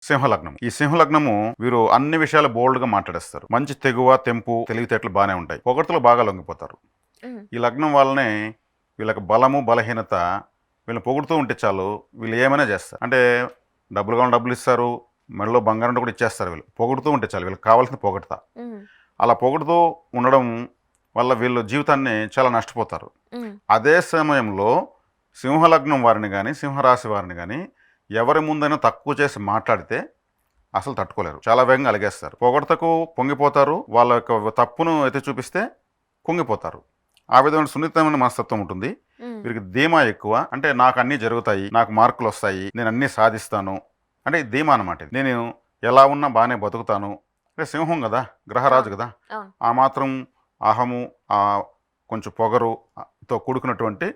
సింహలగ్నం. ఈ సింహలగ్నము వీరు అన్ని విషయాలు బోల్డ్ గా మాట్లాడేస్తారు. మంచి తెగువ, తెంపు, తెలివితేటలు బాగానే ఉంటాయి. పొగడ్తలు బాగా లొంగిపోతారు. హ్మ్. ఈ లగ్నం వల్లనే వీళ్ళకి బలము, బలహీనత వీళ్ళని పొగుడుతూ ఉంటే చాలు వీళ్ళు ఏమైనా చేస్తారు. అంటే డబ్బులు కావాలి డబ్బులు ఇస్తారు, మెడలో బంగారం కూడా ఇచ్చేస్తారు. వీళ్ళు పొగుడుతూ ఉంటే చాలు వీళ్ళకి కావాల్సింది పొగడతా. హ్మ్. అలా పొగుడుతూ ఉండడం వల్ల వీళ్ళు జీవితాన్ని చాలా నష్టపోతారు. హ్మ్. అదే సమయంలో సింహలగ్నం వారిని కానీ సింహరాశి వారిని కానీ ఎవరి ముందైనా తక్కువ చేసి మాట్లాడితే అసలు తట్టుకోలేరు. చాలా వేగంగా అలిగేస్తారు. పొగడతకు పొంగిపోతారు. వాళ్ళ యొక్క తప్పును ఎత్తి చూపిస్తే కుంగిపోతారు. ఆ విధమైన సున్నితమైన మనస్తత్వం ఉంటుంది. హ్మ్. వీరికి ధీమా ఎక్కువ. అంటే నాకు అన్నీ జరుగుతాయి, నాకు మార్కులు వస్తాయి, నేను అన్నీ సాధిస్తాను. అంటే ఇది ధీమా అనమాట. ఇది. నేను ఎలా ఉన్నా బాగానే బతుకుతాను. అంటే సింహం కదా, గ్రహరాజు అవును. కదా. అవును. ఆ మాత్రం అహము, ఆ కొంచెం పొగరు తో కూడుకున్నటువంటి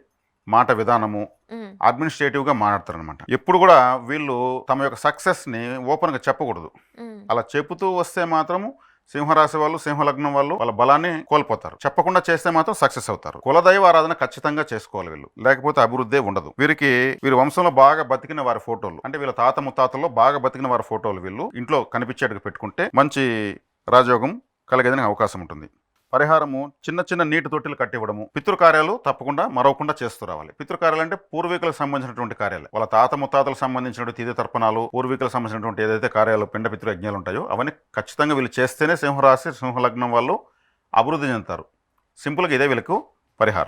మాట విధానము హ్మ్. అడ్మినిస్ట్రేటివ్గా మాట్లాడతారనమాట. ఎప్పుడు కూడా వీళ్ళు తమ యొక్క సక్సెస్ని ఓపెన్గా చెప్పకూడదు. హ్మ్. అలా చెబుతూ వస్తే మాత్రము సింహరాశి వాళ్ళు, సింహలగ్నం వాళ్ళు వాళ్ళ బలాన్ని కోల్పోతారు. చెప్పకుండా చేస్తే మాత్రం సక్సెస్ అవుతారు. కులదైవ ఆరాధన ఖచ్చితంగా చేసుకోవాలి వీళ్ళు, లేకపోతే అభివృద్ధి ఉండదు. వీరి వంశంలో బాగా బతికిన వారి ఫోటోలు, అంటే వీళ్ళ తాత ముత్తాతల్లో బాగా బతికిన వారి ఫోటోలు వీళ్ళు ఇంట్లో కనిపించేట్టుగా పెట్టుకుంటే మంచి రాజయోగం కలిగేదని అవకాశం ఉంటుంది. పరిహారము చిన్న చిన్న నీటి తొట్టిలు కట్టివ్వడము. పితృకార్యాలు తప్పకుండా మరవకుండా చేస్తూ రావాలి. పితృకార్యాలు అంటే పూర్వీకులకు సంబంధించినటువంటి కార్యాలు. వాళ్ళ తాత ముత్తాతలకు సంబంధించినటువంటి తిథి తర్పణాలు, పూర్వీకులకు సంబంధించినటువంటి ఏదైతే కార్యాలు, పిండ పితృ యజ్ఞాలు ఉంటాయో అవన్నీ ఖచ్చితంగా వీళ్ళు చేస్తేనే సింహరాశి, సింహలగ్నం వాళ్ళు అభివృద్ధి చెందుతారు. సింపుల్గా ఇదే వీళ్ళకు పరిహారం.